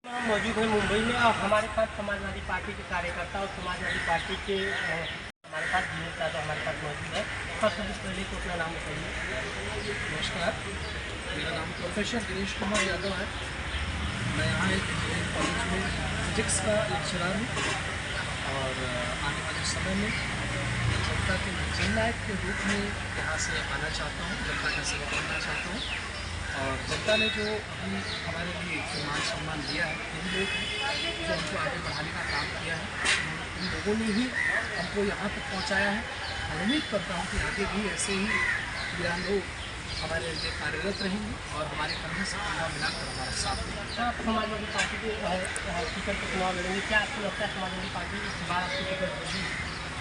हम मौजूद हैं मुंबई में और हमारे साथ समाजवादी पार्टी के कार्यकर्ता और समाजवादी पार्टी के हमारे साथ जीवन साहब हमारे साथ मौजूद है। सबसे पहले तो अपना नाम बताइए। नमस्कार, मेरा नाम प्रोफेसर दिनेश कुमार यादव है। मैं यहाँ एक इंजीनियरिंग कॉलेज में फिजिक्स का लेक्चरर हूँ और आने वाले समय में जनता के जननायक के रूप में यहाँ से आना चाहता हूँ, जनता का सेवा करना चाहता हूँ। और जनता ने जो अभी हमारे लिए मान सम्मान दिया है, इन लोग जो हमको आगे बढ़ाने का काम किया है, इन लोगों ने ही हमको यहाँ तक पहुँचाया है। और उम्मीद करता हूँ कि आगे भी ऐसे ही वीरान लोग हमारे लिए कार्यरत रहेंगे और हमारे कंधे से कंधा मिलाकर हमारा साथ देंगे। आप समाजवादी पार्टी के टिकट पर चुनाव लड़ेंगे, क्या आपको लगता है समाजवादी पार्टी इस बार आपको टिकट देगी?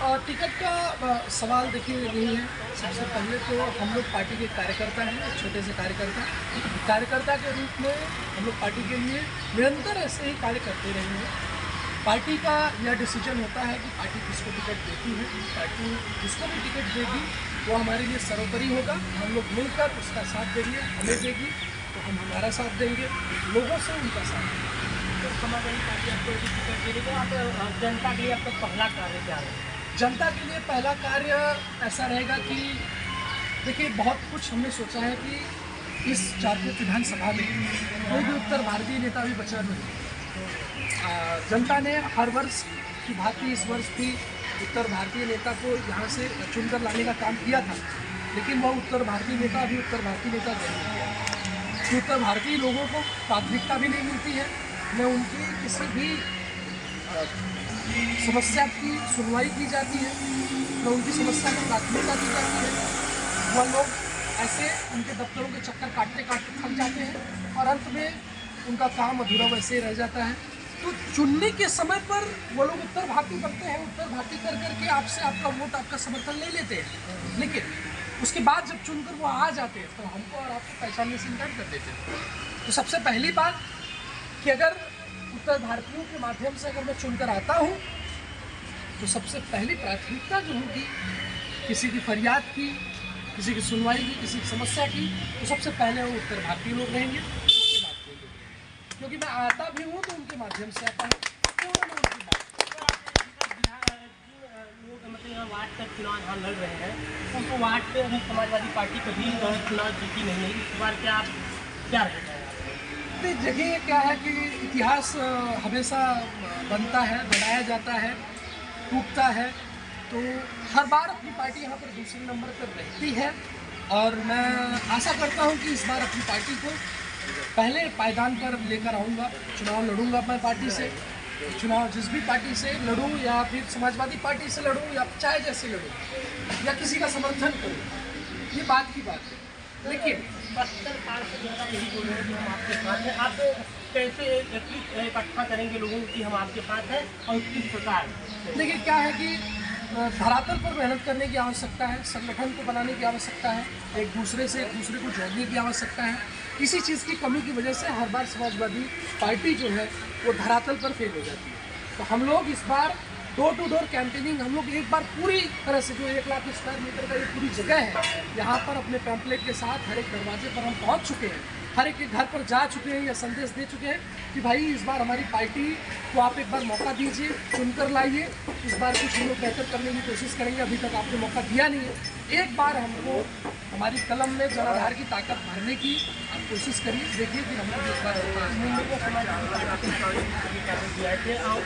और टिकट का सवाल देखिए नहीं है। सबसे पहले तो हम लोग पार्टी के कार्यकर्ता हैं, एक छोटे से कार्यकर्ता के रूप में हम लोग पार्टी के लिए निरंतर ऐसे ही कार्य करते रहेंगे। पार्टी का यह डिसीजन होता है कि पार्टी किसको टिकट देती है। पार्टी जिसको भी टिकट देगी वो हमारे लिए सर्वोपरि होगा। हम लोग मिलकर उसका साथ देंगे, हमें देगी तो हम हमारा साथ देंगे, लोगों से उनका साथ देंगे। तो समाजवादी पार्टी आपको यदि टिकट दे रही तो आप जनता के लिए आपका पहला कार्य क्या है? जनता के लिए पहला कार्य ऐसा रहेगा कि देखिए, बहुत कुछ हमने सोचा है कि इस झारखंड विधानसभा में कोई भी उत्तर भारतीय नेता भी बचा नहीं। जनता ने हर वर्ष की भांति इस वर्ष भी उत्तर भारतीय नेता को यहाँ से चुनकर लाने का काम किया था, लेकिन वह उत्तर भारतीय नेता अभी उत्तर भारतीय नेता नहीं है। उत्तर भारतीय लोगों को प्राथमिकता भी नहीं मिलती है, न उनकी किसी भी समस्या की सुनवाई की जाती है, न उनकी समस्या को प्राथमिकता दी जाती है। वह लोग ऐसे उनके दफ्तरों के चक्कर काटते काटते थक जाते हैं और अंत में उनका काम अधूरा वैसे ही रह जाता है। तो चुनने के समय पर वो लोग उत्तर भारतीय बनते हैं, उत्तर भारतीय कर करके आपसे आपका वोट, आपका समर्थन ले लेते हैं, लेकिन उसके बाद जब चुनकर वो आ जाते हैं तो हमको और आपको पहचानने से इनकार कर देते हैं। तो सबसे पहली बात कि अगर उत्तर भारतीयों के माध्यम से अगर मैं चुनकर आता हूँ तो सबसे पहली प्राथमिकता जो होगी किसी की फरियाद की, किसी की सुनवाई की, किसी की समस्या की, तो सबसे पहले वो उत्तर भारतीय लोग रहेंगे। उसके बाद कोई लोग, क्योंकि मैं आता भी हूँ तो उनके माध्यम से आता हूँ। मतलब वार्ड का चुनाव यहाँ लड़ रहे हैं, उनको वार्ड पे अभी समाजवादी पार्टी कभी चुनाव जीती नहीं है, इस बार क्या रहेगा? देखिए, क्या है कि इतिहास हमेशा बनता है, बनाया जाता है, टूटता है, तो हर बार अपनी पार्टी यहाँ पर दूसरे नंबर पर रहती है। और मैं आशा करता हूँ कि इस बार अपनी पार्टी को पहले पायदान पर लेकर आऊँगा, चुनाव लड़ूंगा मैं पार्टी से। चुनाव जिस भी पार्टी से लड़ूँ, या फिर समाजवादी पार्टी से लड़ूँ, या चाहे जैसे लड़ूँ, या किसी का समर्थन करूँ, ये बात की बात है। लेकिन 72 साल से ज़्यादा यही बोल रहे हैं कि हम आपके साथ हैं। आप कैसे इकट्ठा करेंगे लोगों की हम आपके साथ हैं और किस प्रकार? देखिए, क्या है कि धरातल पर मेहनत करने की आवश्यकता है, संगठन को बनाने की आवश्यकता है, एक दूसरे को जोड़ने की आवश्यकता है। इसी चीज़ की कमी की वजह से हर बार समाजवादी पार्टी जो है वो धरातल पर फेल हो जाती है। तो हम लोग इस बार डोर टू डोर कैंपेनिंग हम लोग एक बार पूरी तरह से, जो 1 लाख स्क्वायर मीटर का ये पूरी जगह है, यहाँ पर अपने पैम्पलेट के साथ हर एक दरवाजे पर हम पहुँच चुके हैं, हर एक के घर पर जा चुके हैं, या संदेश दे चुके हैं कि भाई इस बार हमारी पार्टी को आप एक बार मौका दीजिए, चुनकर लाइए, इस बार कुछ हम लोग बेहतर करने की कोशिश करेंगे। अभी तक आपने मौका दिया नहीं है, एक बार हमको हमारी कलम में जनाधार की ताकत भरने की आप कोशिश करिए, देखिए कि हमको इस बार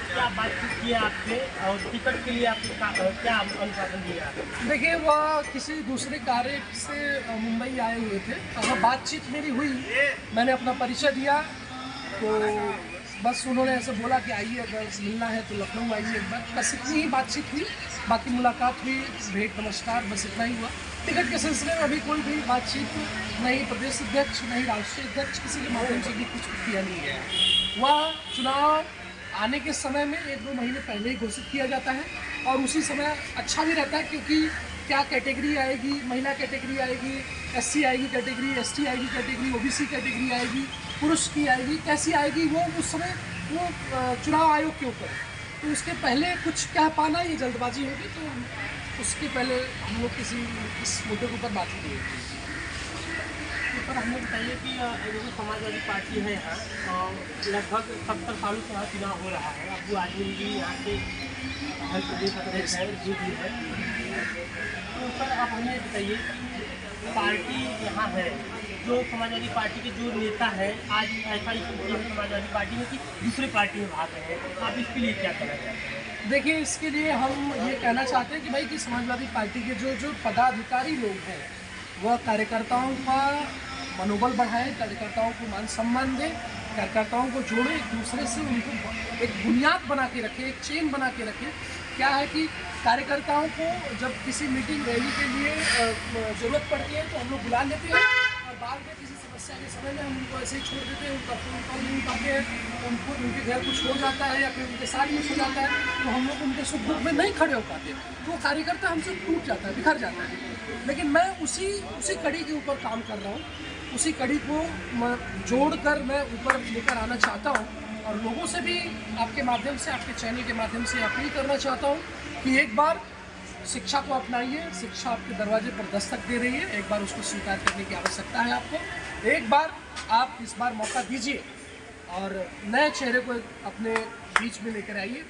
क्या बातचीत की आपने और टिकट के लिए आपने क्या अनुशासन दिया? देखिए, वह किसी दूसरे कार्य से मुंबई आए हुए थे, वहाँ बातचीत मेरी हुई, मैंने अपना परिचय दिया, तो बस उन्होंने ऐसे बोला कि आइए, अगर मिलना है तो लखनऊ आइए एक बार, बस इतनी ही बातचीत हुई। बाकी मुलाकात हुई, भेंट नमस्कार, बस इतना ही हुआ। टिकट के सिलसिले में अभी कोई भी बातचीत नहीं प्रदेश अध्यक्ष, नहीं राष्ट्रीय अध्यक्ष, किसी के माध्यम से भी कुछ किया नहीं है। वह चुनाव आने के समय में 1-2 महीने पहले ही घोषित किया जाता है, और उसी समय अच्छा भी रहता है, क्योंकि क्या कैटेगरी आएगी, महिला कैटेगरी आएगी, SC आएगी कैटेगरी, ST आएगी कैटेगरी, OBC कैटेगरी आएगी, पुरुष की आएगी, कैसी आएगी, वो उस समय वो चुनाव आयोग के ऊपर है। तो उसके पहले कुछ कह पाना ये जल्दबाजी होगी, तो उसके पहले हम लोग किसी इस मुद्दे के ऊपर बात नहीं होगी। तो सर हमें बताइए कि जो समाजवादी पार्टी है यहाँ लगभग 70 सालों से यहाँ चुनाव हो रहा है। अब्बू आदमी भी यहाँ से हर प्रदेश अध्यक्ष है, जी भी है। तो सर आप हमें बताइए पार्टी यहाँ है, जो समाजवादी पार्टी के जो नेता है आज ऐसा स्थिति है समाजवादी पार्टी में कि दूसरे पार्टी में भाग रहे हैं, आप इसके लिए क्या कहना चाहते हैं? देखिए, इसके लिए हम ये कहना चाहते हैं कि भाई कि समाजवादी पार्टी के जो पदाधिकारी लोग हैं वह कार्यकर्ताओं का मनोबल बढ़ाएं, कार्यकर्ताओं को मान सम्मान दें, कार्यकर्ताओं को जोड़े, एक दूसरे से उनको एक बुनियाद बना के रखें, एक चेन बना के रखें। क्या है कि कार्यकर्ताओं को जब किसी मीटिंग रैली के लिए ज़रूरत पड़ती है तो हम लोग बुला लेते हैं और बाद में किसी समस्या के समय में हम उनको ऐसे ही छोड़ देते हैं, उनका फोन कॉल नहीं उठाते हैं, उनको उनके घर कुछ हो जाता है या फिर उनके साथ कुछ हो जाता है तो हम लोग उनके सुख दुख में नहीं खड़े हो पाते, तो वो कार्यकर्ता हमसे टूट जाता है, बिखर जाता है। लेकिन मैं उसी कड़ी के ऊपर काम कर रहा हूँ, उसी कड़ी को जोड़कर मैं ऊपर लेकर आना चाहता हूँ और लोगों से भी आपके माध्यम से, आपके चैनल के माध्यम से अपील करना चाहता हूँ कि एक बार शिक्षा को अपनाइए। शिक्षा आपके दरवाजे पर दस्तक दे रही है, एक बार उसको स्वीकार करने की आवश्यकता है आपको। एक बार आप इस बार मौका दीजिए और नए चेहरे को अपने बीच में लेकर आइए,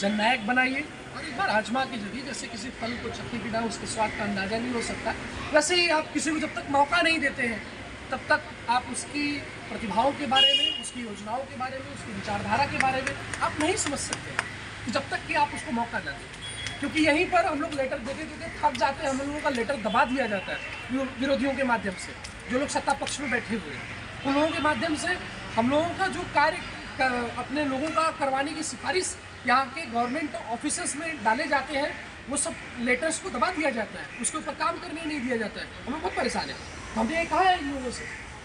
जननायक बनाइए और एक बार आजमा के जरिए, जैसे किसी फल को चखने बिना उसके स्वाद का अंदाज़ा नहीं हो सकता, वैसे ही आप किसी को जब तक मौका नहीं देते हैं तब तक आप उसकी प्रतिभाओं के बारे में, उसकी योजनाओं के बारे में, उसकी विचारधारा के बारे में आप नहीं समझ सकते जब तक कि आप उसको मौका न दें। क्योंकि यहीं पर हम लोग लेटर देते देते थक जाते हैं, हम लोगों का लेटर दबा दिया जाता है विरोधियों के माध्यम से, जो लोग सत्ता पक्ष में बैठे हुए हैं उन लोगों के माध्यम से हम लोगों का जो कार्य अपने लोगों का करवाने की सिफारिश यहाँ के गवर्नमेंट ऑफिसर्स में डाले जाते हैं, वो सब लेटर्स को दबा दिया जाता है, उसके ऊपर काम करने नहीं दिया जाता है। हम लोग बहुत परेशान हैं। हमने ये कहा है इन लोगों से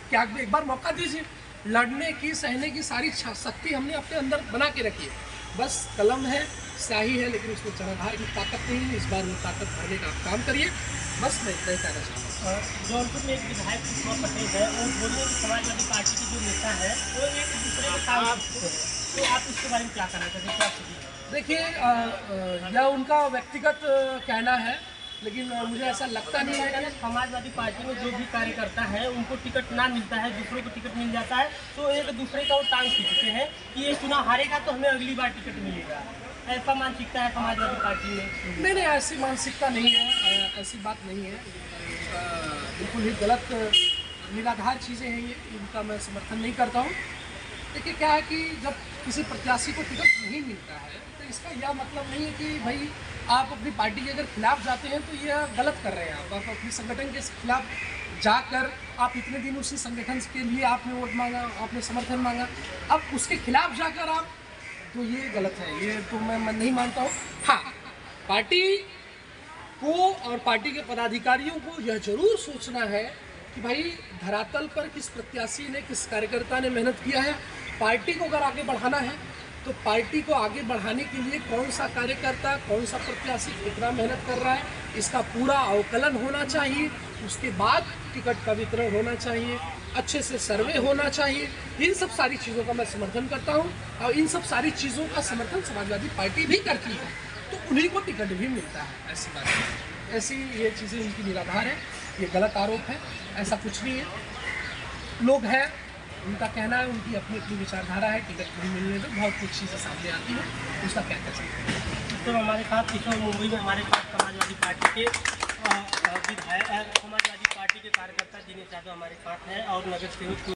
कि आप एक बार मौका दीजिए, लड़ने की, सहने की सारी शक्ति हमने अपने अंदर बना के रखी है। बस कलम है, स्याही है, लेकिन उसमें चरधार की ताकत नहीं है। इस बार वो ताकत भरने का आप काम करिए, बस मैं इतना ही कहना चाहता हूँ। जौनपुर में एक विधायक सुषमा पटेल है, वो बोलिए कि समाजवादी पार्टी के जो नेता है वो एक दूसरे के काम करते हैं, तो आप इसके बारे में क्या कहना चाहते हैं, क्या स्थिति है? देखिए, यह उनका व्यक्तिगत कहना है, लेकिन मुझे ऐसा लगता नहीं है। समाजवादी पार्टी में जो भी कार्यकर्ता है उनको टिकट ना मिलता है, दूसरों को टिकट मिल जाता है, तो एक दूसरे का वो टांग खींचते हैं कि ये चुनाव हारेगा तो हमें अगली बार टिकट मिलेगा। ऐसा मानसिकता है समाजवादी पार्टी में? नहीं, ऐसी मानसिकता नहीं है, ऐसी बात नहीं है। बिल्कुल ही गलत निराधार चीज़ें हैं ये, इनका मैं समर्थन नहीं करता हूँ। देखिए, क्या है कि जब किसी प्रत्याशी को टिकट नहीं मिलता है तो इसका यह मतलब नहीं है कि भाई आप अपनी पार्टी के अगर खिलाफ जाते हैं तो यह गलत कर रहे हैं। आप अपने संगठन के खिलाफ जाकर आप इतने दिन उसी संगठन के लिए आपने वोट मांगा, आपने समर्थन मांगा, अब उसके खिलाफ जाकर आप, तो ये गलत है, ये तो मैं नहीं मानता हूँ। हाँ, पार्टी को और पार्टी के पदाधिकारियों को यह जरूर सोचना है कि भाई धरातल पर किस प्रत्याशी ने, किस कार्यकर्ता ने मेहनत किया है। पार्टी को अगर आगे बढ़ाना है तो पार्टी को आगे बढ़ाने के लिए कौन सा कार्यकर्ता, कौन सा प्रत्याशी कितना मेहनत कर रहा है, इसका पूरा अवकलन होना चाहिए। उसके बाद टिकट का वितरण होना चाहिए, अच्छे से सर्वे होना चाहिए। इन सब सारी चीज़ों का मैं समर्थन करता हूँ और इन सब सारी चीज़ों का समर्थन समाजवादी पार्टी भी करती है, तो उन्हीं को टिकट भी मिलता है। ऐसी बात है, ऐसी ये चीज़ें इनकी निराधार है, ये गलत आरोप है, ऐसा कुछ नहीं है। लोग हैं, उनका कहना है, उनकी अपनी अपनी विचारधारा है, टिकट नहीं मिलने में बहुत कुछ चीज़ें सामने आती हैं, उसका क्या कर सकते हैं। तो हमारे साथ किशोर मुंबई में हमारे साथ समाजवादी पार्टी के विधायक, समाजवादी पार्टी के कार्यकर्ता दिनेश यादव हमारे साथ हैं और नगर सेवक